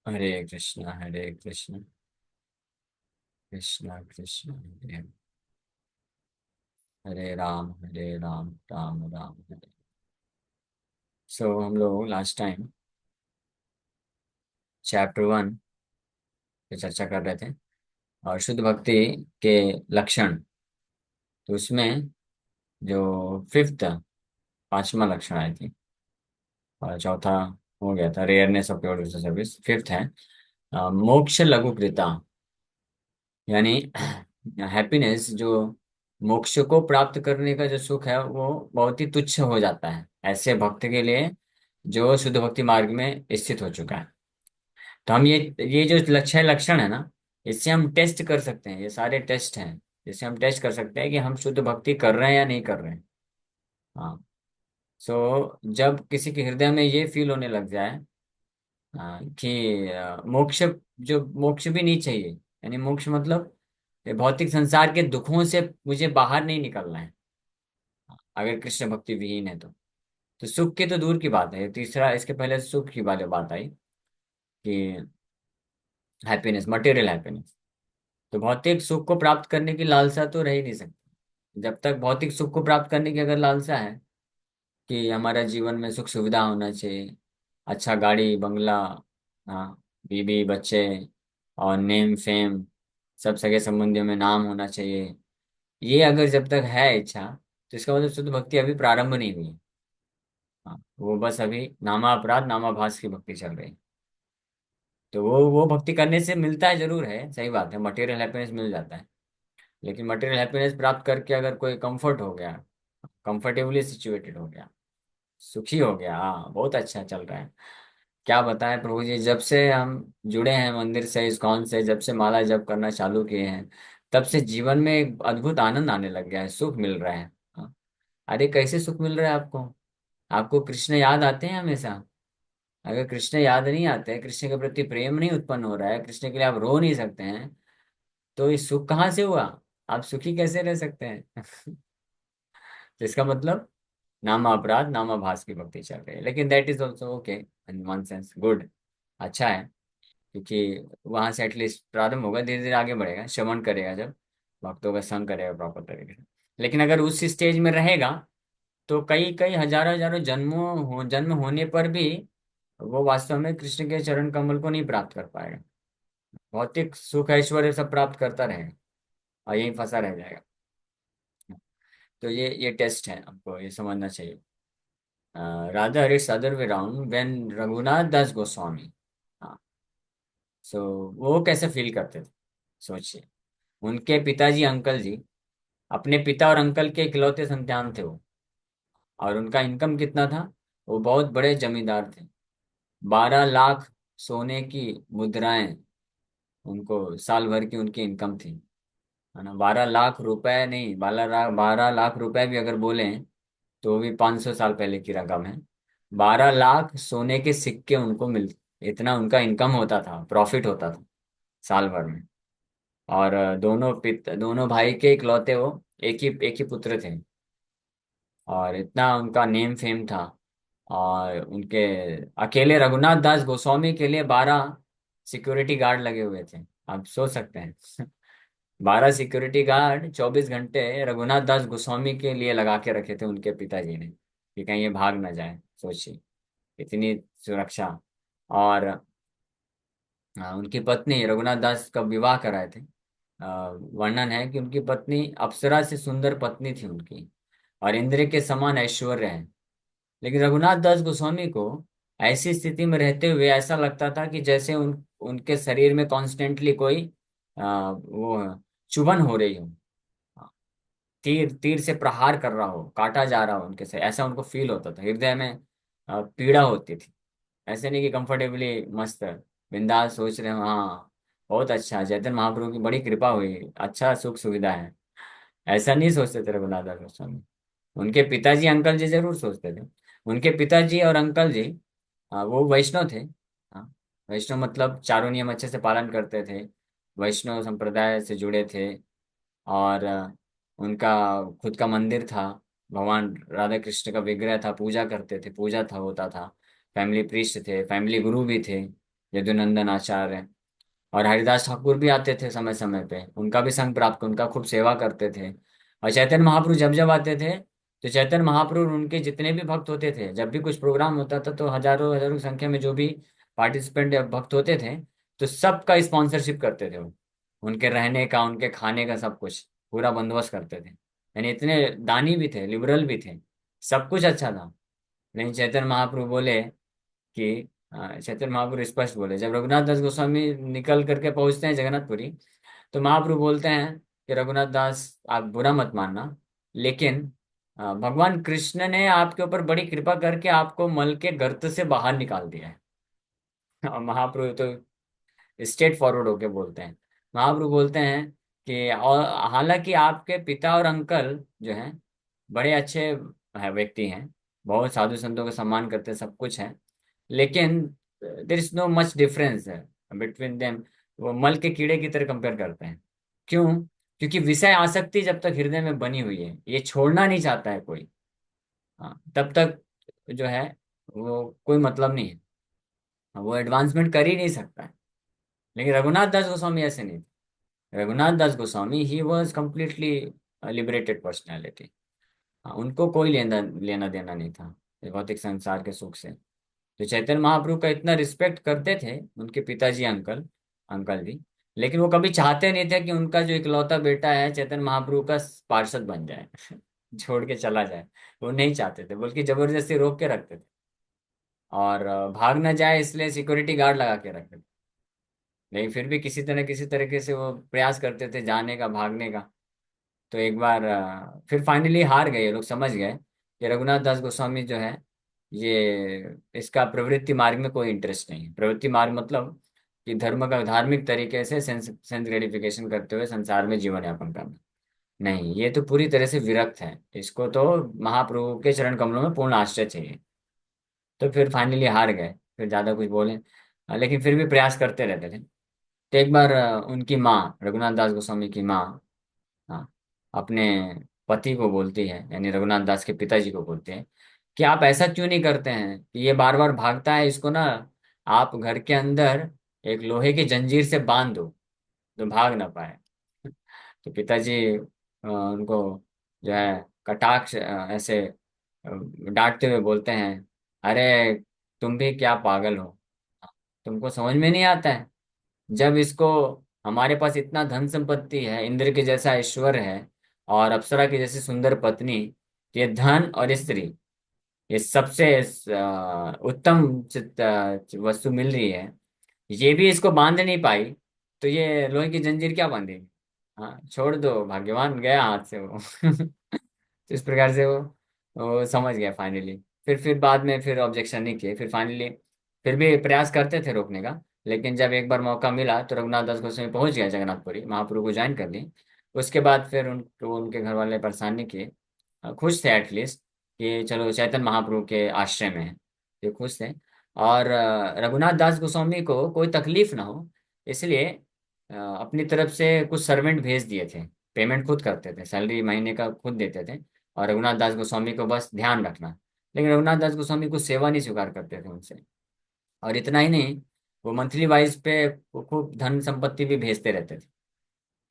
हरे कृष्ण कृष्ण कृष्ण हरे हरे, हरे राम राम राम हरे। सो हम लोग last time chapter 1 पे चर्चा कर रहे थे और शुद्ध भक्ति के लक्षण। तो उसमें जो फिफ्थ पांचवा लक्षण आई थी और चौथा हो गया था रेयरनेस ऑफ प्योर सर्विस। फिफ्थ है मोक्ष लघुकृता, यानी हैप्पीनेस, जो मोक्ष को प्राप्त करने का जो सुख है वो बहुत ही तुच्छ हो जाता है ऐसे भक्त के लिए जो शुद्ध भक्ति मार्ग में स्थित हो चुका है। तो हम ये जो लक्षण लक्षण है ना, इससे हम टेस्ट कर सकते हैं, ये सारे टेस्ट हैं जिससे हम टेस्ट कर सकते हैं कि हम शुद्ध भक्ति कर रहे हैं या नहीं कर रहे हैं। हाँ। सो जब किसी के हृदय में ये फील होने लग जाए कि मोक्ष, जो मोक्ष भी नहीं चाहिए, यानी मोक्ष मतलब ये भौतिक संसार के दुखों से मुझे बाहर नहीं निकलना है, अगर कृष्ण भक्ति विहीन है तो सुख की तो दूर की बात है। तीसरा, इसके पहले सुख की वाली बात आई कि हैप्पीनेस, मटेरियल हैप्पीनेस। तो भौतिक सुख को प्राप्त करने की लालसा तो रह ही नहीं सकती। जब तक भौतिक सुख को प्राप्त करने की अगर लालसा है कि हमारा जीवन में सुख सुविधा होना चाहिए, अच्छा गाड़ी बंगला, हाँ, बीबी बच्चे और नेम फेम, सब सगे संबंधियों में नाम होना चाहिए, ये अगर जब तक है इच्छा, तो इसका मतलब शुद्ध भक्ति अभी प्रारंभ नहीं हुई है। हाँ, वो बस अभी नामापराध नामाभास की भक्ति चल रही है। तो वो भक्ति करने से मिलता है, जरूर है, सही बात है, मटेरियल हैप्पीनेस मिल जाता है। लेकिन मटेरियल हैप्पीनेस प्राप्त करके अगर कोई कंफर्ट हो गया, कंफर्टेबली सिचुएटेड हो गया, सुखी हो गया, हाँ बहुत अच्छा चल रहा है। क्या बताएं प्रभु जी, जब से हम जुड़े हैं मंदिर से, इस्कॉन से, जब से माला जप करना चालू किए हैं, तब से जीवन में एक अद्भुत आनंद आने लग गया है, सुख मिल रहा है। हाँ। अरे कैसे सुख मिल रहा है आपको? आपको कृष्ण याद आते हैं हमेशा? अगर कृष्ण याद नहीं आते, कृष्ण के प्रति प्रेम नहीं उत्पन्न हो रहा है, कृष्ण के लिए आप रो नहीं सकते हैं, तो ये सुख कहाँ से हुआ? आप सुखी कैसे रह सकते हैं? तो इसका मतलब नामा अपराध नामा भास की भक्ति चल रही है। लेकिन that is also okay in one sense, good, अच्छा है। क्योंकि वहां से एटलीस्ट प्रारंभ होगा, धीरे धीरे आगे बढ़ेगा, श्रवण करेगा, जब भक्तों का संग करेगा प्रॉपर तरीके से। लेकिन अगर उस स्टेज में रहेगा तो कई कई हजारों हजारों जन्म होने पर भी वो वास्तव में कृष्ण के चरण कमल को नहीं प्राप्त कर पाएगा। भौतिक सुख ऐश्वर्य सब प्राप्त करता रहेगा और यहीं फंसा रह जाएगा। तो ये टेस्ट है, हमको ये समझना चाहिए। राधा हरिस other way round when Raghunath Das Goswami, हाँ, सो वो कैसे फील करते थे, सोचिए। उनके पिताजी अंकल जी, अपने पिता और अंकल के इकलौते संतान थे वो, और उनका इनकम कितना था? वो बहुत बड़े जमींदार थे। 12 लाख सोने की मुद्राएं उनको साल भर की उनकी इनकम थी, है ना। 12 लाख रुपए नहीं, 12 लाख रुपए भी अगर बोले तो भी 500 साल पहले की रकम है। 12 लाख सोने के सिक्के उनको मिल, इतना उनका इनकम होता था, प्रॉफिट होता था साल भर में। और दोनों भाई के इकलौते वो, एक ही पुत्र थे, और इतना उनका नेम फेम था। और उनके अकेले रघुनाथ दास गोस्वामी के लिए 12 सिक्योरिटी गार्ड लगे हुए थे। आप सोच सकते हैं। 12 सिक्योरिटी गार्ड 24 घंटे रघुनाथ दास गोस्वामी के लिए लगा के रखे थे उनके पिताजी ने, कि कहीं ये भाग ना जाए, सोचिए, इतनी सुरक्षा। और उनकी पत्नी रघुनाथ दास का विवाह कराए थे। वर्णन है कि उनकी पत्नी अप्सरा से सुंदर पत्नी थी उनकी, और इंद्र के समान ऐश्वर्य है। लेकिन रघुनाथ दास गोस्वामी को ऐसी स्थिति में रहते हुए ऐसा लगता था कि जैसे उनके शरीर में कॉन्स्टेंटली कोई वो चुभन हो रही हो, तीर तीर से प्रहार कर रहा हो, काटा जा रहा हो उनके से, ऐसा उनको फील होता था हृदय में। पीड़ा होती थी। ऐसे नहीं कि कंफर्टेबली मस्त बिंदास सोच रहे हो, हाँ बहुत अच्छा, चैतन्य महाप्रभु की बड़ी कृपा हुई, अच्छा सुख सुविधा है, ऐसा नहीं सोचते थे रघुनाथ दास गोस्वामी। उनके पिताजी अंकल जी जरूर सोचते थे। उनके पिताजी और अंकल जी, वो वैष्णव थे। हाँ, वैष्णव मतलब चारों नियम अच्छे से पालन करते थे, वैष्णव संप्रदाय से जुड़े थे। और उनका खुद का मंदिर था, भगवान राधा कृष्ण का विग्रह था, पूजा करते थे, पूजा था, होता था। फैमिली प्रीस्ट थे, फैमिली गुरु भी थे। यदुनंदन आचार्य और हरिदास ठाकुर भी आते थे समय समय पे, उनका भी संग प्राप्त, उनका खूब सेवा करते थे। और चैतन्य महाप्रभु जब जब आते थे, तो चैतन्य महाप्रभु और उनके जितने भी भक्त होते थे, जब भी कुछ प्रोग्राम होता था, तो हजारों हजारों की संख्या में जो भी पार्टिसिपेंट या भक्त होते थे, तो सबका स्पॉन्सरशिप करते थे वो। उनके रहने का, उनके खाने का, सब कुछ पूरा बंदोबस्त करते थे। यानी इतने दानी भी थे, लिबरल भी थे, सब कुछ अच्छा था। लेकिन चैतन्य महाप्रभु बोले कि चैतन्य महाप्रभु स्पष्ट बोले, जब रघुनाथ दास गोस्वामी निकल करके पहुंचते हैं जगन्नाथपुरी, तो महाप्रभु बोलते हैं कि रघुनाथ दास, आप बुरा मत मानना, लेकिन भगवान कृष्ण ने आपके ऊपर बड़ी कृपा करके आपको मल के गर्त से बाहर निकाल दिया है। और महाप्रभु तो स्ट्रेट फॉरवर्ड होके बोलते हैं। महाप्रभु बोलते हैं कि और हालांकि आपके पिता और अंकल जो हैं बड़े अच्छे है व्यक्ति हैं, बहुत साधु संतों का सम्मान करते हैं, सब कुछ है, लेकिन there is no much difference है बिटवीन देम। वो मल के कीड़े की तरह कंपेयर करते हैं। क्यों? क्योंकि विषय आसक्ति जब तक हृदय में बनी हुई है, ये छोड़ना नहीं चाहता है कोई, हाँ, तब तक जो है वो कोई मतलब नहीं है, वो एडवांसमेंट कर ही नहीं सकता है। लेकिन रघुनाथ दास गोस्वामी ऐसे नहीं थे। Raghunath Das Goswami he was completely liberated personality. उनको कोई लेना लेना देना नहीं था ये भौतिक संसार के सुख से। तो चैतन्य महाप्रभु का इतना रिस्पेक्ट करते थे उनके पिताजी, अंकल, अंकल भी। लेकिन वो कभी चाहते नहीं थे कि उनका जो इकलौता बेटा है चैतन्य महाप्रभु का पार्षद बन जाए छोड़ के चला जाए। वो नहीं चाहते थे, बल्कि जबरदस्ती रोक के रखते थे। और भाग ना जाए इसलिए सिक्योरिटी गार्ड लगा के रखते थे। लेकिन फिर भी किसी तरीके से वो प्रयास करते थे जाने का, भागने का। तो एक बार फिर फाइनली हार गए, ये लोग समझ गए कि रघुनाथ दास गोस्वामी जो है, ये इसका प्रवृत्ति मार्ग में कोई इंटरेस्ट नहीं है। प्रवृत्ति मार्ग मतलब कि धर्म का धार्मिक तरीके से सेंस ग्रेटिफिकेशन करते हुए संसार में जीवन यापन करना, नहीं, ये तो पूरी तरह से विरक्त है। इसको तो महाप्रभु के चरण कमलों में पूर्ण आश्रय चाहिए। तो फिर फाइनली हार गए, फिर ज्यादा कुछ बोले, लेकिन फिर भी प्रयास करते रहते थे। तो एक बार उनकी माँ, रघुनाथ दास गोस्वामी की माँ, हाँ, अपने पति को बोलती है, यानी रघुनाथ दास के पिताजी को बोलते हैं कि आप ऐसा क्यों नहीं करते हैं कि ये बार बार भागता है, इसको ना आप घर के अंदर एक लोहे की जंजीर से बांध दो, तो भाग ना पाए। तो पिताजी उनको जो है कटाक्ष ऐसे डांटते हुए बोलते हैं, अरे तुम भी क्या पागल हो, तुमको समझ में नहीं आता है? जब इसको, हमारे पास इतना धन संपत्ति है, इंद्र के जैसा ऐश्वर्य है और अप्सरा की जैसी सुंदर पत्नी, ये धन और स्त्री, ये सबसे उत्तम वस्तु मिल रही है, ये भी इसको बांध नहीं पाई, तो ये लोहे की जंजीर क्या बांधेगी? हाँ, छोड़ दो, भाग्यवान गया हाथ से वो तो इस प्रकार से वो समझ गया फाइनली। फिर बाद में फिर ऑब्जेक्शन नहीं किए, फिर फाइनली फिर भी प्रयास करते थे रोकने का। लेकिन जब एक बार मौका मिला तो रघुनाथ दास गोस्वामी पहुंच गया जगन्नाथपुरी, महाप्रभु को ज्वाइन कर ली। उसके बाद फिर उनके घर वाले परेशान नहीं किए, खुश थे एटलीस्ट कि चलो चैतन्य महाप्रभु के आश्रय में है, ये खुश थे। और रघुनाथ दास गोस्वामी को कोई तकलीफ ना हो, इसलिए अपनी तरफ से कुछ सर्वेंट भेज दिए थे। पेमेंट खुद करते थे, सैलरी महीने का खुद देते थे, और रघुनाथ दास गोस्वामी को बस ध्यान रखना। लेकिन रघुनाथ दास गोस्वामी कुछ सेवा नहीं स्वीकार करते थे उनसे। और इतना ही नहीं, वो मंथली वाइज पे वो खूब धन संपत्ति भी भेजते रहते थे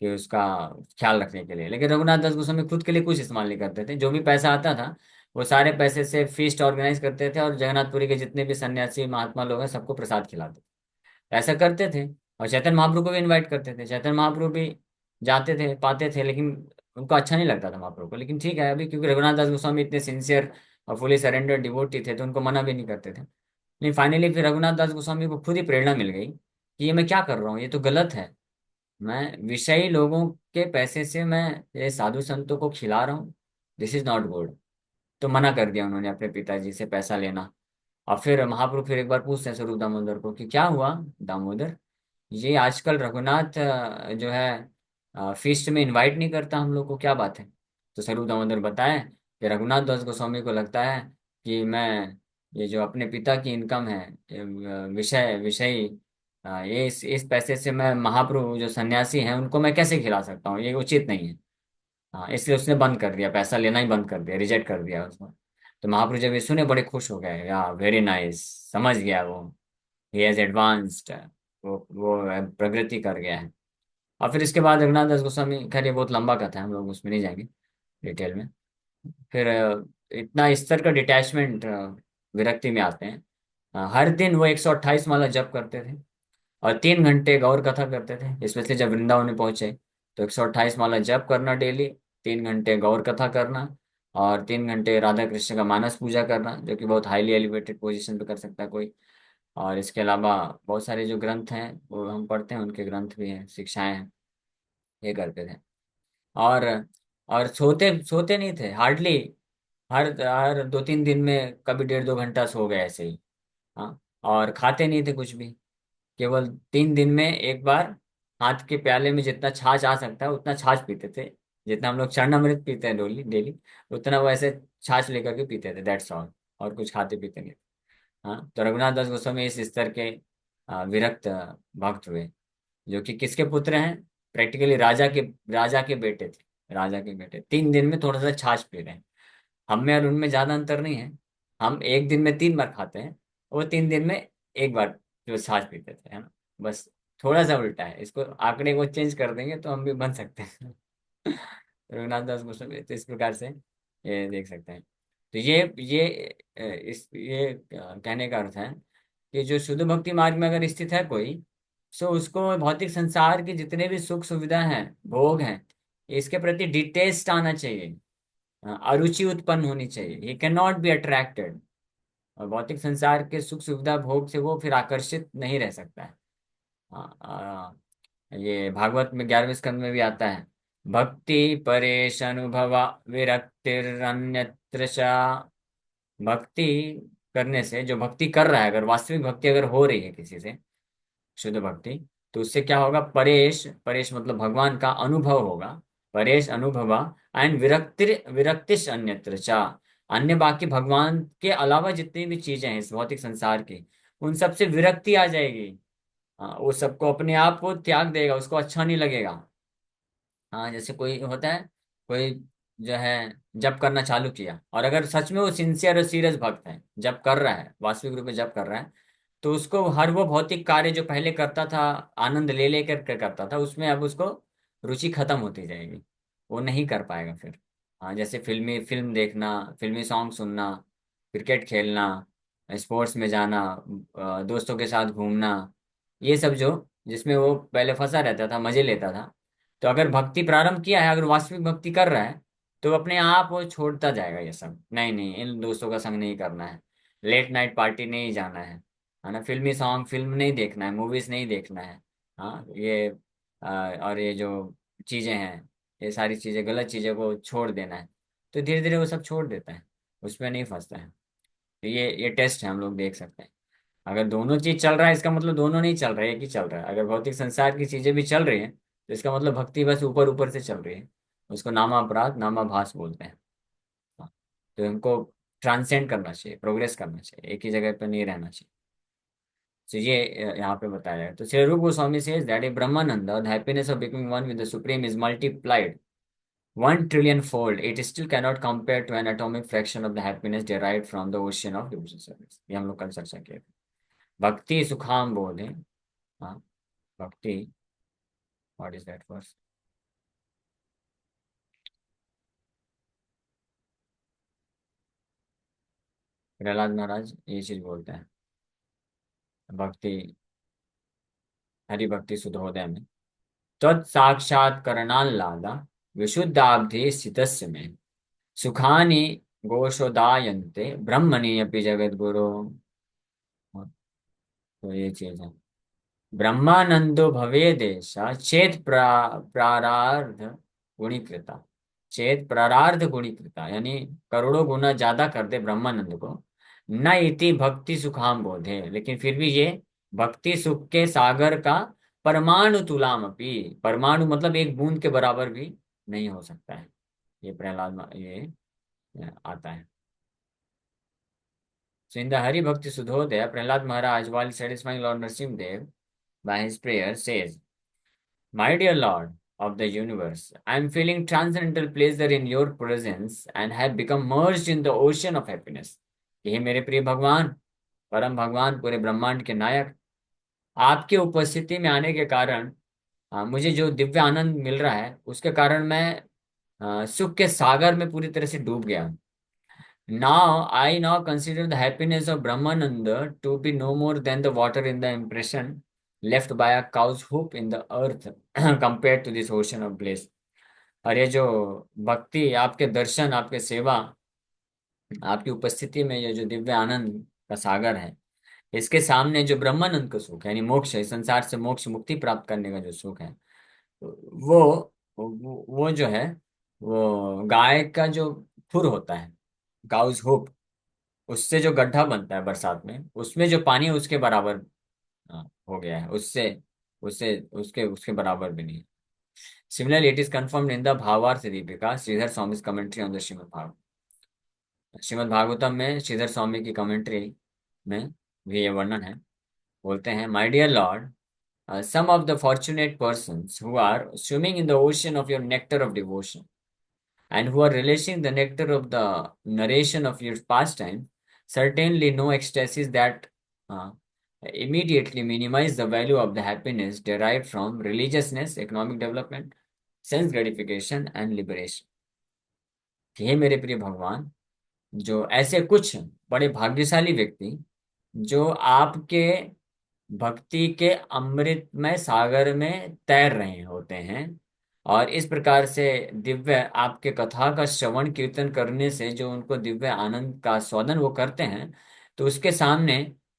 कि उसका ख्याल रखने के लिए। लेकिन रघुनाथ दास गोस्वामी खुद के लिए कुछ इस्तेमाल नहीं करते थे, जो भी पैसा आता था वो सारे पैसे से फीस्ट ऑर्गेनाइज करते थे और जगन्नाथपुरी के जितने भी सन्यासी महात्मा लोग हैं सबको प्रसाद खिलाते थे। ऐसा करते थे। और चैतन्य महाप्रभु को भी इनवाइट करते थे, चैतन्य महाप्रभु भी जाते थे, पाते थे, लेकिन उनको अच्छा नहीं लगता था महाप्रभु को। लेकिन ठीक है, अभी क्योंकि रघुनाथ दास गोस्वामी इतने सिंसियर और फुली सरेंडर डिवोटी थे, तो उनको मना भी नहीं करते थे। नहीं, फाइनली फिर रघुनाथ दास गोस्वामी को खुद ही प्रेरणा मिल गई कि ये मैं क्या कर रहा हूँ, ये तो गलत है। मैं विषयी लोगों के पैसे से मैं ये साधु संतों को खिला रहा हूँ, दिस इज नॉट गुड। तो मना कर दिया उन्होंने अपने पिताजी से पैसा लेना। और फिर महाप्रभु फिर एक बार पूछते हैं स्वरूप दामोदर को कि क्या हुआ दामोदर, ये आजकल रघुनाथ जो है फीस्ट में इनवाइट नहीं करता हम लोग को, क्या बात है? तो स्वरूप दामोदर बताएं कि रघुनाथ दास गोस्वामी को लगता है कि मैं ये जो अपने पिता की इनकम है, विषय विषयी, ये इस पैसे से मैं महाप्रभु जो सन्यासी हैं उनको मैं कैसे खिला सकता हूँ, ये उचित नहीं है। हाँ, इसलिए उसने बंद कर दिया, पैसा लेना ही बंद कर दिया, रिजेक्ट कर दिया उसको। तो महाप्रभु जब ये सुने बड़े खुश हो गए, या वेरी नाइस, समझ गया वो, ही हैज एडवांस्ड, वो प्रगति कर गया है। और फिर इसके बाद रघुनाथ दास गोस्वामी, खैर ये बहुत लंबा कथा है, हम लोग उसमें नहीं जाएंगे डिटेल में। फिर इतना स्तर का डिटैचमेंट, विरक्ति में आते हैं। हर दिन वो 128 माला जप करते थे, और 3 घंटे गौर कथा करते थे, स्पेशली जब वृंदावन में पहुंचे। तो 128 माला जप करना डेली, 3 घंटे गौर कथा करना, और 3 घंटे राधा कृष्ण का मानस पूजा करना, जो कि बहुत हाईली एलिवेटेड पोजीशन पे कर सकता है कोई। और इसके अलावा बहुत सारे जो ग्रंथ हैं वो हम पढ़ते हैं, उनके ग्रंथ भी हैं, शिक्षाएं हैं, ये करते थे। और और सोते सोते नहीं थे हार्डली। हर हर 2-3 दिन में कभी 1.5-2 घंटा सो गए ऐसे ही। हाँ। और खाते नहीं थे कुछ भी, केवल 3 दिन में एक बार हाथ के प्याले में जितना छाछ आ सकता है उतना छाछ पीते थे। जितना हम लोग चरणामृत पीते हैं डेली डेली, उतना वो ऐसे छाछ लेकर के पीते थे, दैट्स ऑल। और कुछ खाते पीते नहीं। हाँ, तो रघुनाथ दास गोस्वामी इस स्तर के विरक्त भक्त हुए, जो कि किसके पुत्र हैं? प्रैक्टिकली राजा के बेटे थे। राजा के बेटे 3 दिन में थोड़ा सा छाछ पी रहे हैं। हम में और उनमें ज्यादा अंतर नहीं है। हम एक दिन में 3 बार खाते हैं, वो 3 दिन में एक बार जो छाछ पीते थे, है ना। बस थोड़ा सा उल्टा है, इसको आंकड़े को चेंज कर देंगे तो हम भी बन सकते हैं। रघुनाथ दास गोस्वामी तो इस प्रकार से ये देख सकते हैं। तो ये कहने का अर्थ है कि जो शुद्ध भक्ति मार्ग में अगर स्थित है कोई, सो उसको भौतिक संसार की जितने भी सुख सुविधा हैं, भोग हैं, इसके प्रति डिटेस्ट आना चाहिए। अरुचि उत्पन्न होनी चाहिए, he can not be attracted. और भौतिक संसार के सुख सुविधा भोग से वो फिर आकर्षित नहीं रह सकता है। ये भागवत में 11वें स्कंद में भी आता है, भक्ति परेश अनुभवा विरक्तिरन्यत्र चा। भक्ति करने से, जो भक्ति कर रहा है, अगर वास्तविक भक्ति अगर हो रही है किसी से, शुद्ध भक्ति, तो उससे क्या होगा? परेश, परेश मतलब भगवान का अनुभव होगा। परेश अनुभवा एंड विरक्तिश अन्यत्र चा। अन्य बाकी भगवान के अलावा जितनी भी चीजें हैं इस भौतिक संसार की, उन सब से विरक्ति आ जाएगी। हाँ, वो सबको अपने आप को त्याग देगा, उसको अच्छा नहीं लगेगा। हाँ, जैसे कोई होता है, कोई जो है जप करना चालू किया, और अगर सच में वो सिंसियर और सीरियस भक्त है, जप कर रहा है, वास्तविक रूप में जप कर रहा है, तो उसको हर वो भौतिक कार्य जो पहले करता था, आनंद ले लेकर के करता था, उसमें अब उसको रुचि खत्म होती जाएगी। वो नहीं कर पाएगा फिर। हाँ, जैसे फिल्म देखना, फिल्मी सॉन्ग सुनना, क्रिकेट खेलना, स्पोर्ट्स में जाना, दोस्तों के साथ घूमना, ये सब जो जिसमें वो पहले फंसा रहता था, मजे लेता था, तो अगर भक्ति प्रारंभ किया है, अगर वास्तविक भक्ति कर रहा है, तो अपने आप वो छोड़ता जाएगा ये सब। नहीं नहीं, इन दोस्तों का संग नहीं करना है, लेट नाइट पार्टी नहीं जाना है ना, फिल्मी सॉन्ग फिल्म नहीं देखना है, मूवीज नहीं देखना है। हाँ, ये और ये जो चीजें हैं, ये सारी चीजें, गलत चीजों को छोड़ देना है। तो धीरे धीरे वो सब छोड़ देता है, उसमें नहीं फंसता है। तो ये टेस्ट है, हम लोग देख सकते हैं। अगर दोनों चीज चल रहा है, इसका मतलब दोनों नहीं चल रहा है, एक ही चल रहा है। अगर भौतिक संसार की चीजें भी चल रही हैं, तो इसका मतलब भक्ति बस ऊपर ऊपर से चल रही है। उसको नामापराध नामाभास बोलते हैं। हाँ, तो हमको ट्रांसेंड करना चाहिए, प्रोग्रेस करना चाहिए, एक ही जगह पर नहीं रहना चाहिए। तो ये यहाँ पे बताया है। तो श्री रूप Goswami says that if Brahmananda, the happiness of becoming one with the Supreme is multiplied 1 trillion fold, it still cannot compare to an atomic fraction of the happiness derived from the ocean of devotional service। ये हम लोग कल चर्चा किए थे। भक्ति सुखाम बोधे। हाँ, भक्ति, what is that first? Prahlad Maharaj ये चीज बोलते हैं, भक्ति, हरि भक्ति सुधोदय में, तत्साक्षात्करणाल्लादा विशुद्धाब्धि स्थितस्य में सुखानि घोषोदायन्ते ब्रह्मणि अपि जगद्गुरो। तो ये चीज है, ब्रह्मानंदो भवे देशा चेत प्रारार्ध गुणीकृता। चेत प्रारार्ध गुणीकृता यानी करोड़ों गुना ज्यादा कर दे ब्रह्मानंद को। न इति भक्ति सुखाम बोधे, लेकिन फिर भी ये भक्ति सुख के सागर का परमाणु तुलाम अपी, परमाणु मतलब एक बूंद के बराबर भी नहीं हो सकता है। ये ये आता है। So in the Hari Bhakti Sudhodaya, Prahlad Maharaj, while satisfying Lord Nrsimhadev by his prayer, says, my dear Lord of the universe, I am feeling transcendental pleasure in your presence and have become merged in the ocean of happiness। ये मेरे प्रिय भगवान, परम भगवान, पूरे ब्रह्मांड के नायक, आपकी उपस्थिति में आने के कारण मुझे जो दिव्य आनंद मिल रहा है उसके कारण मैं सुख के सागर में पूरी तरह से डूब गया। Now consider the happiness of Brahmananda to be no more than the water in the impression left by a cow's hoof in the earth compared to this ocean of bliss। और ये जो भक्ति, आपके दर्शन, आपके सेवा, आपकी उपस्थिति में ये जो दिव्य आनंद का सागर है, इसके सामने जो ब्रह्मानंद का सुख है, यानी मोक्ष है, इस संसार से मोक्ष मुक्ति प्राप्त करने का जो सुख है, वो वो जो है, वो गाय का जो खुर होता है, काउज हुप, उससे जो गड्ढा बनता है बरसात में, उसमें जो पानी है उसके बराबर हो गया है। उससे उससे उसके उसके बराबर भी नहीं। Similarly it is confirmed in the Bhavartha Dipika Shridhar Swami commentary on the Shrimad Bhagavatam में श्रीधर स्वामी की कमेंट्री में भी ये वर्णन है। बोलते हैं, my dear lord, some of the fortunate persons who are swimming in the ocean of your nectar of devotion and who are relishing the nectar of the narration of your pastime certainly know ecstasies that uh, immediately minimize the value of the happiness derived from religiousness, economic development, sense gratification and liberation। हे मेरे प्रिय भगवान, जो ऐसे कुछ बड़े भाग्यशाली व्यक्ति जो आपके भक्ति के अमृतमय सागर में तैर रहे होते हैं, और इस प्रकार से दिव्य आपके कथा का श्रवण कीर्तन करने से जो उनको दिव्य आनंद का स्वादन वो करते हैं, तो उसके सामने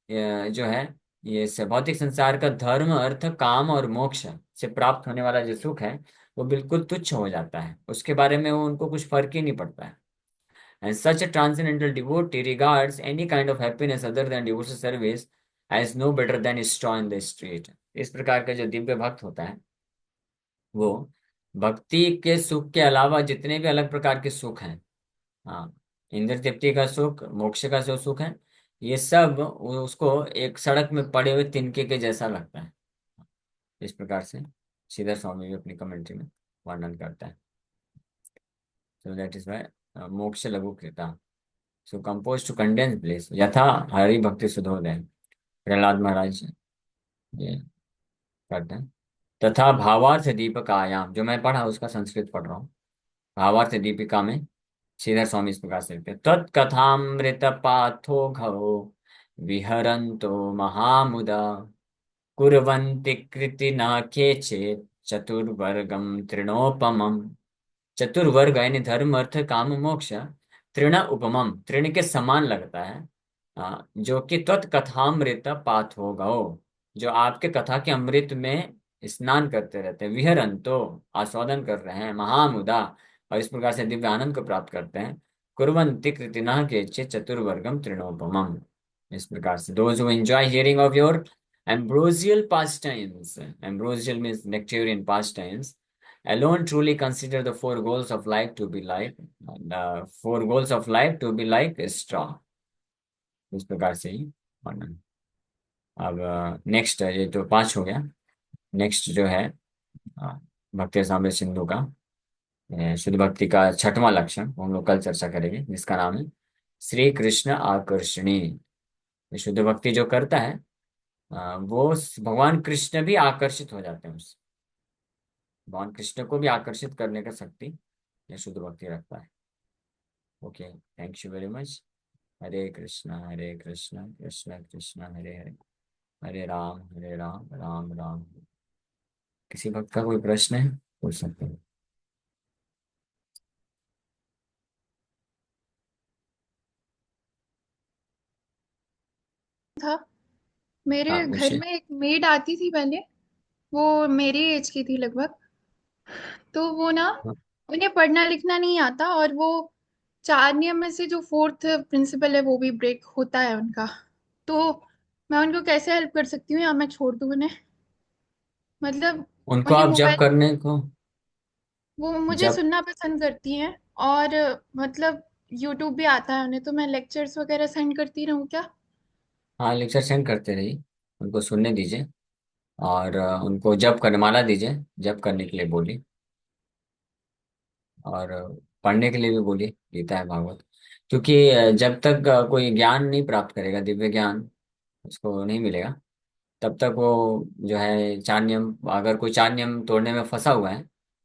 जो है, ये भौतिक संसार का धर्म, अर्थ, काम और मोक्ष से प्राप्त होने वाला जो सुख है, वो बिल्कुल तुच्छ हो जाता है। उसके बारे में वो उनको कुछ फर्क ही नहीं पड़ता है। And such a transcendental devotee regards any kind of happiness other than devotional service as no better than a straw in the street। इस प्रकार का जो दिव्य भक्त होता है, वो भक्ति के सुख के अलावा जितने भी अलग प्रकार के सुख हैं, हाँ, इंद्र तृप्ति का सुख, मोक्ष का जो सुख है, ये सब उसको एक सड़क में पड़े हुए तिनके के जैसा लगता है। इस प्रकार से श्रीधर स्वामी भी अपनी कमेंट्री में वर्णन करता है। So that is why मोक्ष लघु कृता, सो कंपोज टू कंडेंस प्लेस यथा हरि भक्ति सुधोदय, प्रहलाद महाराज ये करते हैं। तथा भावार्थ दीपिकायाम, जो मैं पढ़ा उसका संस्कृत पढ़ रहा हूँ, भावार्थ दीपिका में श्रीधर स्वामी इस प्रकार से लिखते हैं, तत्कथामृत पाथो घो विहरन्तो महामुदा कुर्वन्ति कृति न केचित् चतुर्वर्गम तृणोपमम्। चतुर्वर्ग यानी धर्म, अर्थ, काम, मोक्ष, तृण उपमम, तृण के समान लगता है, जो कि त्वत्कथामृत पाथ होगा, जो आपके कथा के अमृत में स्नान करते रहते हैं, विहरन तो आस्वादन कर रहे हैं, महामुदा और इस प्रकार से दिव्य आनंद को प्राप्त करते हैं, कुर्वन्ति कृतिना के चतुर्वर्गम तृणोपमम। इस प्रकार से those who enjoy hearing of your ambrosial pastimes, ambrosial means nectarian pastimes, alone truly consider the four goals of life to be like a straw। इस प्रकार से ही वर्णन। अब नेक्स्ट, ये तो पांच हो गया। नेक्स्ट जो है अ, भक्ति रसामृत सिंधु का शुद्ध भक्ति का छठवां लक्षण, वो हम लोग कल चर्चा करेंगे, जिसका नाम है श्री कृष्ण आकर्षणी। ये शुद्ध भक्ति जो करता है, वो भगवान कृष्ण भी आकर्षित हो जाते हैं उससे। भगवान कृष्ण को भी आकर्षित करने का शक्ति ये शुद्ध भक्ति रखता है। Okay, thank you very much. Hare Krishna Krishna Krishna Hare Hare, Hare Ram Ram Ram. किसी भक्त का कोई प्रश्न है, पूछ सकते हैं। था। मेरे हाँ, घर पूछिए। में एक मेड आती थी पहले। वो मेरी एज की थी लगभग। तो वो ना, हाँ, उन्हें पढ़ना लिखना नहीं आता, और वो चार नियम में से जो फोर्थ प्रिंसिपल है वो भी ब्रेक होता है उनका। तो मैं उनको कैसे हेल्प कर सकती हूँ, या मैं छोड़ दूँ उन्हें? मतलब उनको उन्हें आप जब मोबाइल, करने को, वो मुझे जब, सुनना पसंद करती हैं। और मतलब यूट्यूब भी आता है उन्हें, तो मैं लेक्चर्स वगैरह सेंड करती रहूँ क्या? हाँ, लेक्चर सेंड करते रहिए, उनको सुनने दीजिए, और उनको जप करने माला दीजिए, जप करने के लिए बोलिए, और पढ़ने के लिए भी बोलिए गीता है, भागवत। क्योंकि जब तक कोई ज्ञान नहीं प्राप्त करेगा, दिव्य ज्ञान उसको नहीं मिलेगा, तब तक वो जो है चार नियम, अगर कोई चार नियम तोड़ने में फंसा हुआ है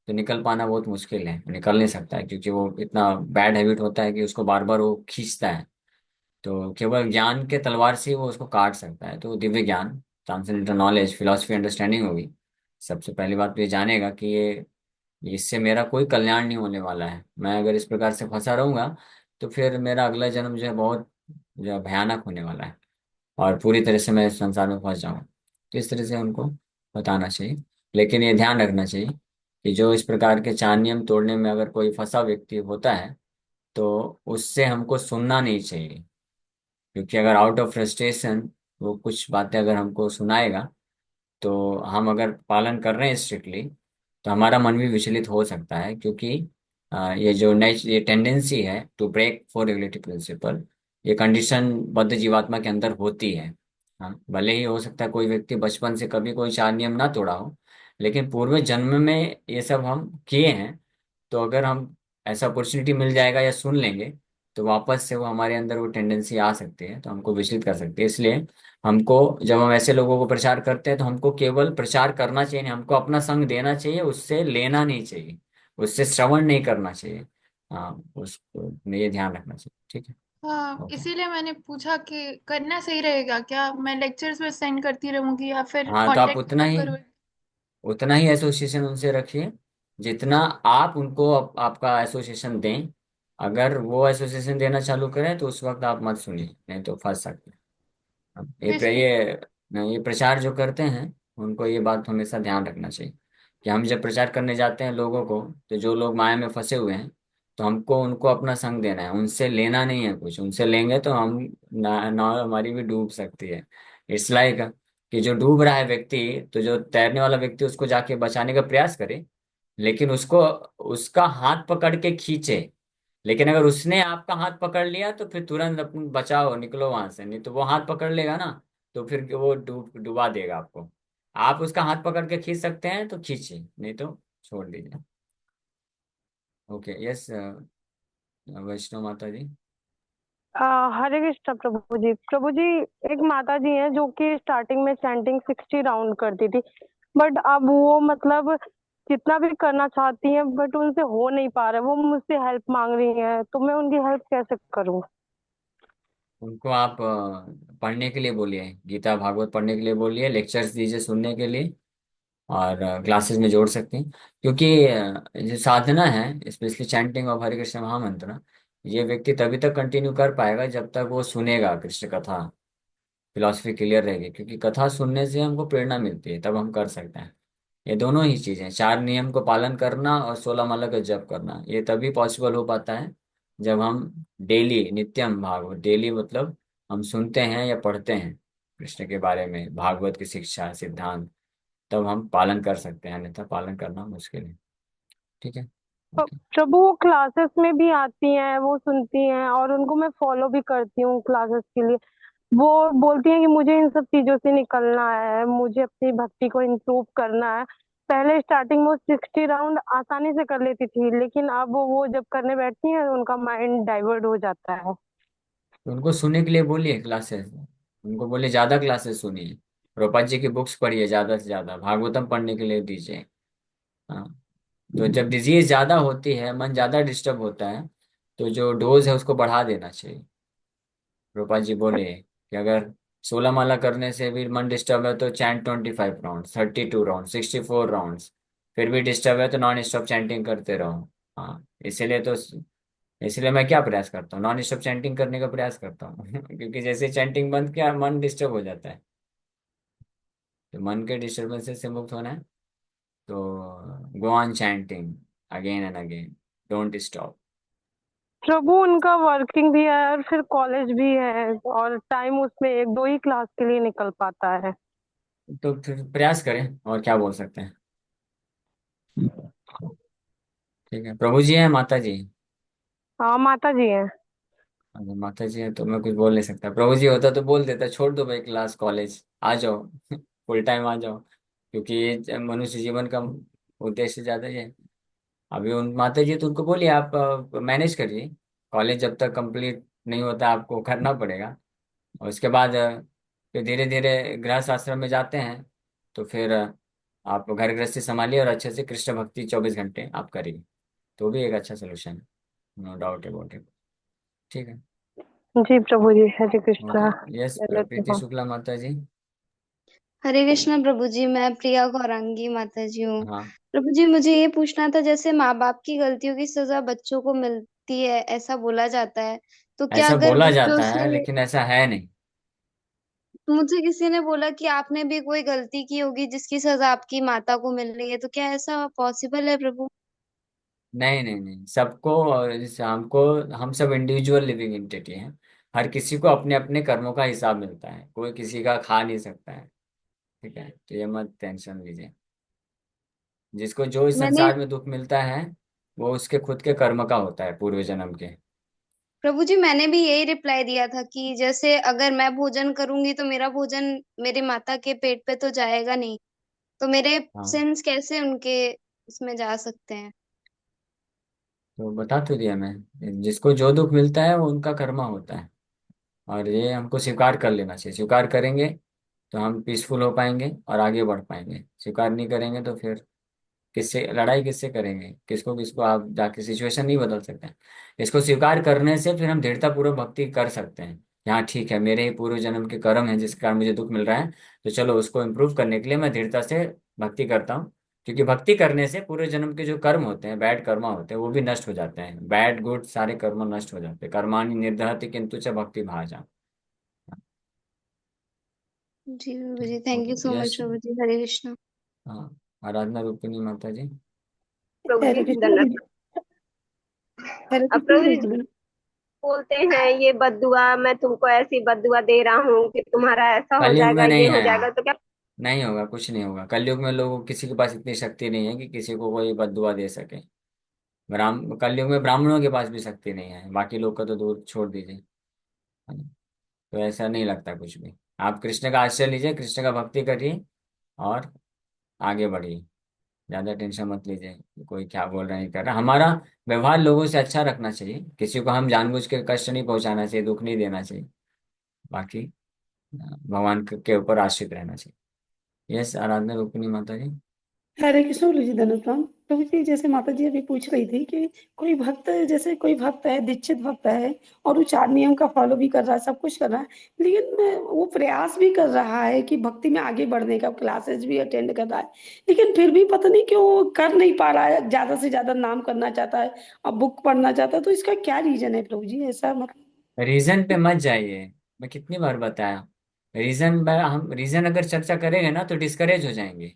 तो निकल पाना बहुत मुश्किल है, निकल नहीं सकता है, क्योंकि वो इतना बैड हैबिट होता है कि उसको बार बार वो खींचता है। तो केवल ज्ञान के तलवार से ही वो उसको काट सकता है। तो दिव्य ज्ञान, ट्रांसेंडेंटल नॉलेज, फिलोसफी, अंडरस्टैंडिंग होगी। सबसे पहली बात तो ये जानेगा कि ये इससे मेरा कोई कल्याण नहीं होने वाला है। मैं अगर इस प्रकार से फंसा रहूंगा तो फिर मेरा अगला जन्म जो है बहुत जो है भयानक होने वाला है, और पूरी तरह से मैं इस संसार में फंस जाऊंगा। तो इस तरह से उनको बताना चाहिए। लेकिन ये ध्यान रखना चाहिए कि जो इस प्रकार के चार नियम तोड़ने में अगर कोई फंसा व्यक्ति होता है तो उससे हमको सुनना नहीं चाहिए। क्योंकि अगर आउट ऑफ फ्रस्ट्रेशन वो कुछ बातें अगर हमको सुनाएगा, तो हम अगर पालन कर रहे हैं स्ट्रिक्टली, तो हमारा मन भी विचलित हो सकता है। क्योंकि ये टेंडेंसी है to break for regulatory principle, ये कंडीशन बद्ध जीवात्मा के अंदर होती है। हाँ, भले ही हो सकता है कोई व्यक्ति बचपन से कभी कोई चार नियम ना तोड़ा हो, लेकिन पूर्व जन्म में ये सब हम किए हैं। तो अगर हम ऐसा अपॉर्चुनिटी मिल जाएगा या सुन लेंगे, तो वापस से वो हमारे अंदर वो टेंडेंसी आ सकती है, तो हमको विचलित कर सकती है। इसलिए हमको, जब हम ऐसे लोगों को प्रचार करते हैं, तो हमको केवल प्रचार करना चाहिए नहीं, हमको अपना संग देना चाहिए, उससे लेना नहीं चाहिए, उससे श्रवण नहीं करना चाहिए। हाँ, उसको ये ध्यान रखना चाहिए। ठीक है। हाँ, ओके। इसीलिए मैंने पूछा कि करना सही रहेगा क्या, मैं लेक्चर्स में सेंड करती रहूंगी या फिर हाँ, तो आप कांटेक्ट उतना ही करो। उतना ही एसोसिएशन उनसे रखिए जितना आप उनको आपका एसोसिएशन दें। अगर वो एसोसिएशन देना चालू करें तो उस वक्त आप मत सुनिए, नहीं तो फंस सकते हैं। अब किस ये प्रचार जो करते हैं, उनको ये बात हमेशा ध्यान रखना चाहिए कि हम जब प्रचार करने जाते हैं लोगों को, तो जो लोग माया में फंसे हुए हैं, तो हमको उनको अपना संग देना है, उनसे लेना नहीं है कुछ। उनसे लेंगे तो हम ना हमारी भी डूब सकती है। इट्स लाइक कि जो डूब रहा है व्यक्ति, तो जो तैरने वाला व्यक्ति उसको जाके बचाने का प्रयास करे, लेकिन उसको उसका हाथ पकड़ के खींचे। लेकिन अगर उसने आपका हाथ पकड़ लिया तो फिर तुरंत अपन बचाओ, निकलो वहां से, नहीं तो वो हाथ पकड़ लेगा ना, तो फिर वो डुबा देगा आपको। आप उसका हाथ पकड़ के खींच सकते हैं तो खींचिए, नहीं तो छोड़ दीजिए। ओके। यस। वैष्णो माता जी। हरे कृष्ण प्रभु जी। प्रभु जी, एक माता जी हैं जो कि स्टार्टिंग में चैंटिंग 60 राउंड करती थी, बट अब वो मतलब जितना भी करना चाहती हैं बट उनसे हो नहीं पा रहा है। वो मुझसे हेल्प मांग रही हैं, तो मैं उनकी हेल्प कैसे करूं? उनको आप पढ़ने के लिए बोलिए, गीता भागवत पढ़ने के लिए बोलिए, लेक्चर्स दीजिए सुनने के लिए, और क्लासेस में जोड़ सकते हैं। क्योंकि जो साधना है, स्पेशली चैंटिंग ऑफ हरे कृष्ण महामंत्र, ये व्यक्ति तभी तक कंटिन्यू कर पाएगा जब तक वो सुनेगा कृष्ण कथा, फिलॉसफी क्लियर रहेगी। क्योंकि कथा सुनने से हमको प्रेरणा मिलती है, तब हम कर सकते हैं। ये दोनों ही चीजें, चार नियम को पालन करना और 16 माला का जप करना, ये तभी पॉसिबल हो पाता है जब हम डेली नित्यम भागवत, डेली मतलब हम सुनते हैं या पढ़ते हैं कृष्ण के बारे में, भागवत की शिक्षा सिद्धांत, तब हम पालन कर सकते हैं, अन्यथा पालन करना मुश्किल है। ठीक है। ओके। प्रभु, वो क्लासेस में भी आती हैं, वो सुनती हैं और उनको मैं फॉलो भी करती हूँ क्लासेस के लिए। वो बोलती हैं कि मुझे इन सब चीजों से निकलना है, मुझे अपनी भक्ति को इम्प्रूव करना है। पहले स्टार्टिंग में 60 राउंड आसानी से कर लेती थी, लेकिन अब वो जब करने बैठती हैं उनका माइंड डाइवर्ट हो जाता है। तो उनको सुनने के लिए बोलिए क्लासेस, उनको बोलिए ज्यादा क्लासेस सुनिए, प्रभुपाद जी की बुक्स पढ़िए, ज्यादा से ज्यादा भागवतम पढ़ने के लिए दीजिए। हाँ। तो जब डिजीज ज्यादा होती है, मन ज्यादा डिस्टर्ब होता है, तो जो डोज है उसको बढ़ा देना चाहिए। रूपा जी बोले कि अगर 16 माला करने से भी मन डिस्टर्ब है तो चैंट 25 राउंड, 32 राउंड, 64 राउंड। फिर भी डिस्टर्ब है तो नॉन स्टॉप चैंटिंग करते रहो। हाँ, इसलिए मैं क्या प्रयास करता हूँ, नॉन स्टॉप चैंटिंग करने का प्रयास करता हूँ क्योंकि जैसे चैंटिंग बंद किया मन डिस्टर्ब हो जाता है। तो मन के डिस्टर्बेंसेस से मुक्त होना है, तो go on chanting again and again, don't stop. प्रभु, उनका वर्किंग भी है और फिर कॉलेज भी है, और टाइम उसमें एक दो ही क्लास के लिए निकल पाता है। तो फिर प्रयास करें, और क्या बोल सकते हैं। ठीक है। प्रभु जी हैं, माता जी? हाँ, माता जी हैं। अगर माता जी हैं तो मैं कुछ बोल नहीं सकता। प्रभु जी होता तो बोल देता छोड़ दो भाई क्लास कॉलेज, आ जाओ फुल टाइम आ जाओ, क्योंकि ये मनुष्य जीवन का उद्देश्य ज्यादा ही है। अभी उन माता जी तो उनको बोलिए आप मैनेज करिए, कॉलेज जब तक कंप्लीट नहीं होता आपको करना पड़ेगा, और उसके बाद फिर धीरे धीरे गृहस्थ आश्रम में जाते हैं, तो फिर आप घर गृहस्थी संभालिए और अच्छे से कृष्ण भक्ति 24 घंटे आप करिए, तो भी एक अच्छा सोल्यूशन है। No doubt about it. ठीक है। जी प्रभु जी, हरे ओके। कृष्णा। यस, कर लेती प्रीति हूँ। शुक्ला माता जी। हरे कृष्णा प्रभु जी। मैं प्रिया गौरांगी माता जी हूँ। हाँ, प्रभु जी, मुझे ये पूछना था, जैसे माँ बाप की गलतियों की सजा बच्चों को मिलती है ऐसा बोला जाता है, तो क्या ऐसा अगर बोला बच्चों जाता है से, लेकिन ऐसा है नहीं। मुझे किसी ने बोला कि आपने भी कोई गलती की होगी जिसकी सजा आपकी माता को मिल रही है, तो क्या ऐसा पॉसिबल है प्रभु? नहीं नहीं नहीं, सबको जैसे हमको, हम सब इंडिविजुअल लिविंग एंटिटी हैं। हर किसी को अपने अपने कर्मों का हिसाब मिलता है, कोई किसी का खा नहीं सकता है। ठीक है, तो ये मत टेंशन लीजिए। जिसको जो इस मैंने, संसार में दुख मिलता है वो उसके खुद के कर्म का होता है, पूर्व जन्म के। प्रभु जी मैंने भी यही रिप्लाई दिया था कि जैसे अगर मैं भोजन करूंगी तो मेरा भोजन मेरी माता के पेट पे तो जाएगा नहीं, तो मेरे हाँ, सिंस कैसे उनके उसमें जा सकते हैं? तो बता तो दिया मैं, जिसको जो दुख मिलता है वो उनका कर्मा होता है। और ये हमको स्वीकार कर लेना चाहिए। स्वीकार करेंगे तो हम पीसफुल हो पाएंगे और आगे बढ़ पाएंगे। स्वीकार नहीं करेंगे तो फिर किससे लड़ाई, किससे करेंगे, किसको किसको आप जाके सिचुएशन नहीं बदल सकते हैं। इसको स्वीकार करने से फिर हम दृढ़ता पूर्वक भक्ति कर सकते हैं। यहाँ ठीक है, मेरे ही पूर्व जन्म के कर्म है जिसके कारण मुझे दुख मिल रहा है, तो चलो उसको इम्प्रूव करने के लिए मैं दृढ़ता से भक्ति करता हूँ। क्योंकि भक्ति करने से पूर्व जन्म के जो कर्म होते हैं, बैड कर्मा होते हैं, वो भी नष्ट हो जाते हैं। बैड गुड सारे कर्म नष्ट हो जाते हैं। कर्माणि निर्दहति किंतु च भक्ति भाजा। जी प्रभु जी, तो thank you so yes. Much प्रभु जी। हरे कृष्णा। हाँ, आराधना रूपिणी माता जी। प्रभु जी हरे कृष्णा धन्यवाद। दीदी। हरे अब कृष्णा प्रभु जी दीदी। बोलते हैं ये बददुआ, मैं तुमको ऐसी बददुआ दे रहा हूँ कि तुम्हारा ऐसा हो कलयुग जाएगा, में ये नहीं हो है। जाएगा, तो क्या? नहीं होगा, कुछ नहीं होगा कलयुग में। लोगों किसी के पास इतनी शक्ति नहीं है कि किसी को कोई बद्दुआ दे सके। कलयुग में ब्राह्मणों के पास भी शक्ति नहीं है, बाकी लोग का तो दूर छोड़ दीजिए। है ना? तो ऐसा नहीं लगता कुछ भी। आप कृष्ण का आश्रय लीजिए, कृष्ण का भक्ति करिए और आगे बढ़िए। ज्यादा टेंशन मत लीजिए कि कोई क्या बोल रहा है, नहीं कर रहा। हमारा व्यवहार लोगों से अच्छा रखना चाहिए। किसी को हम जानबूझ के कष्ट नहीं पहुंचाना चाहिए, दुख नहीं देना चाहिए। बाकी भगवान के ऊपर आश्रित रहना चाहिए। यस, आराधना रूपिणी माता जी। हरे कृष्ण गुरु जी धन्यवाद। प्रभु जी, जैसे माता जी अभी पूछ रही थी कि कोई भक्त, जैसे कोई भक्त है, दीक्षित भक्त है, और वो 4 नियम का फॉलो भी कर रहा है, सब कुछ कर रहा है, लेकिन वो प्रयास भी कर रहा है कि भक्ति में आगे बढ़ने का, क्लासेस भी अटेंड कर रहा है, लेकिन फिर भी पता नहीं क्यों वो कर नहीं पा रहा है। ज्यादा से ज्यादा नाम करना चाहता है और बुक पढ़ना चाहता है, तो इसका क्या रीजन है प्रभु जी? ऐसा मतलब रीजन पे मत जाइए। मैं कितनी बार बताया, हम रीजन अगर चर्चा करेंगे ना तो डिस्करेज हो जाएंगे।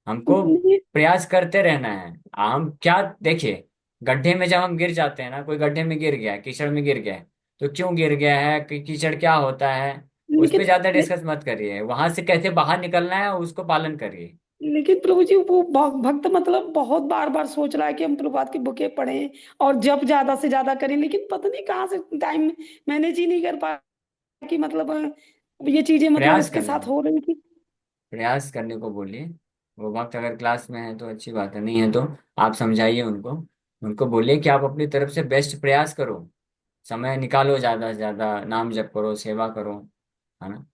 हमको नहीं, प्रयास करते रहना है। हम क्या, देखिए, गड्ढे में जब हम गिर जाते हैं ना, कोई गड्ढे में गिर गया है, कीचड़ में गिर गया है, तो क्यों गिर गया है, कीचड़ क्या होता है, उस पर लेकिन ज्यादा डिस्कस मत करिए। वहां से कैसे बाहर निकलना है उसको पालन करिए। लेकिन प्रभु जी वो भक्त मतलब बहुत बार बार सोच रहा है कि हम प्रभुपाद की बुकें पढ़ें और जब ज्यादा से ज्यादा करें, लेकिन पता नहीं कहाँ से टाइम मैनेज ही नहीं कर पा रहा कि मतलब ये चीजें मतलब प्रयास उसके करना साथ है, हो रही थी। प्रयास करने को बोलिए। वो वक्त अगर क्लास में है तो अच्छी बात है, नहीं है तो आप समझाइए उनको। उनको बोलिए कि आप अपनी तरफ से बेस्ट प्रयास करो, समय निकालो, ज्यादा से ज्यादा नाम जप करो, सेवा करो। है ना?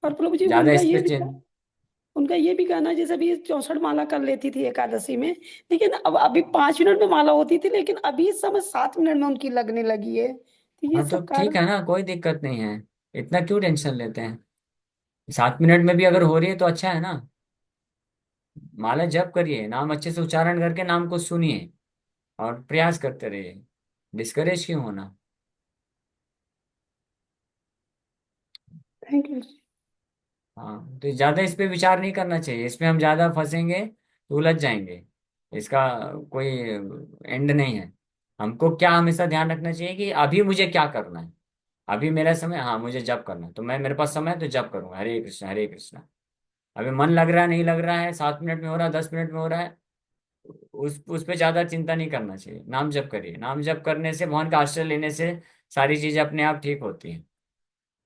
और प्रभु जी ज्यादा उनका इस ये पे भी उनका ये भी कहना है, जैसे अभी 64 माला कर लेती थी एकादशी में, लेकिन अब अभी 5 मिनट में माला होती थी, लेकिन अभी इस समय 7 मिनट में उनकी लगने लगी है, तो ये हाँ, तो सब ठीक कारण। है ना, कोई दिक्कत नहीं है। इतना क्यों टेंशन लेते हैं? 7 मिनट में भी अगर हो रही है तो अच्छा है ना। माला जप करिए, नाम अच्छे से उच्चारण करके नाम को सुनिए और प्रयास करते रहिए। डिस्करेज क्यों होना? Thank you. हाँ, तो ज्यादा इस पे विचार नहीं करना चाहिए। इसमें हम ज्यादा फंसेंगे तो उलझ जाएंगे। इसका कोई एंड नहीं है। हमको क्या हमेशा ध्यान रखना चाहिए कि अभी मुझे क्या करना है। अभी मेरा समय, हाँ मुझे जप करना है, तो मैं, मेरे पास समय है तो जप करूंगा, हरे कृष्णा हरे कृष्णा। अभी मन लग रहा है, नहीं लग रहा है, 7 मिनट में हो रहा है, 10 मिनट में हो रहा है, उस पे ज्यादा चिंता नहीं करना चाहिए। नाम जप करिए। नाम जप करने से, भगवान का आश्रय लेने से सारी चीजें अपने आप ठीक होती हैं।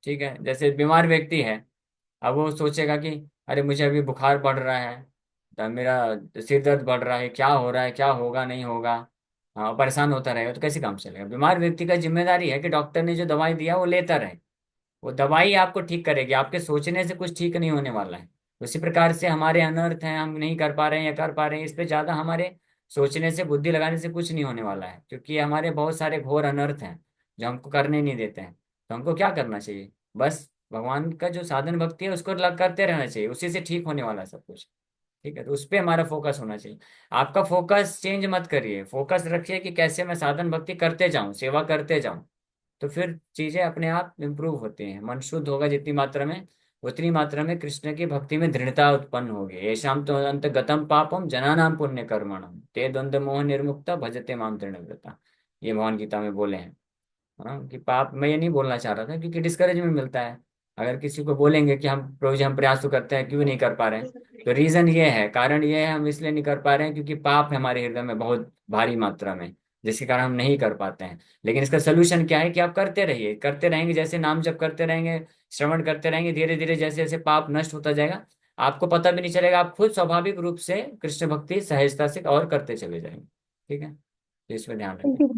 ठीक है, जैसे बीमार व्यक्ति है, अब वो सोचेगा कि अरे मुझे अभी बुखार बढ़ रहा है, तो मेरा सिर दर्द बढ़ रहा है, क्या हो रहा है, क्या होगा नहीं होगा, हाँ, परेशान होता रहेगा तो कैसे काम चलेगा? बीमार व्यक्ति का जिम्मेदारी है कि डॉक्टर ने जो दवाई दिया वो लेता रहे। वो दवाई आपको ठीक करेगी, आपके सोचने से कुछ ठीक नहीं होने वाला है। उसी प्रकार से हमारे अनर्थ हैं, हम नहीं कर पा रहे हैं या कर पा रहे हैं, इस पे ज्यादा हमारे सोचने से, बुद्धि लगाने से कुछ नहीं होने वाला है, क्योंकि हमारे बहुत सारे घोर अनर्थ हैं जो हमको करने नहीं देते हैं। तो हमको क्या करना चाहिए? बस भगवान का जो साधन भक्ति है उसको लग करते रहना चाहिए, उसी से ठीक होने वाला है सब कुछ। ठीक है, तो उस पे हमारा फोकस होना चाहिए। आपका फोकस चेंज मत करिए, फोकस रखिए कि कैसे मैं साधन भक्ति करते जाऊं, सेवा करते जाऊं। तो फिर चीजें अपने आप इम्प्रूव होती हैं, मन शुद्ध होगा जितनी मात्रा में, उतनी मात्रा में कृष्ण की भक्ति में दृढ़ता उत्पन्न होगी। येषाम तो अंत गतम पापम जनानाम पुण्य कर्मणम ते द्वंद्व मोह निर्मुक्ता भजते माम तृणव्रता, ये भगवान गीता में बोले हैं। हाँ, कि पाप, मैं ये नहीं बोलना चाह रहा था क्योंकि डिस्करेजमेंट मिलता है। अगर किसी को बोलेंगे कि हम प्रभु जी हम प्रयास तो करते हैं, क्यों नहीं कर पा रहे हैं, तो रीजन ये है, कारण ये है, हम इसलिए नहीं कर पा रहे हैं क्योंकि पाप है हमारे हृदय में बहुत भारी मात्रा में, जिसके कारण हम नहीं कर पाते हैं। लेकिन इसका सोल्यूशन क्या है कि आप करते रहिए, करते रहेंगे, जैसे नाम जप करते रहेंगे, श्रवण करते रहेंगे, धीरे धीरे जैसे जैसे पाप नष्ट होता जाएगा, आपको पता भी नहीं चलेगा, आप खुद स्वाभाविक रूप से कृष्ण भक्ति सहजता से और करते चले जाएंगे। ठीक है, तो इसमें ध्यान थैंक रखें। यू।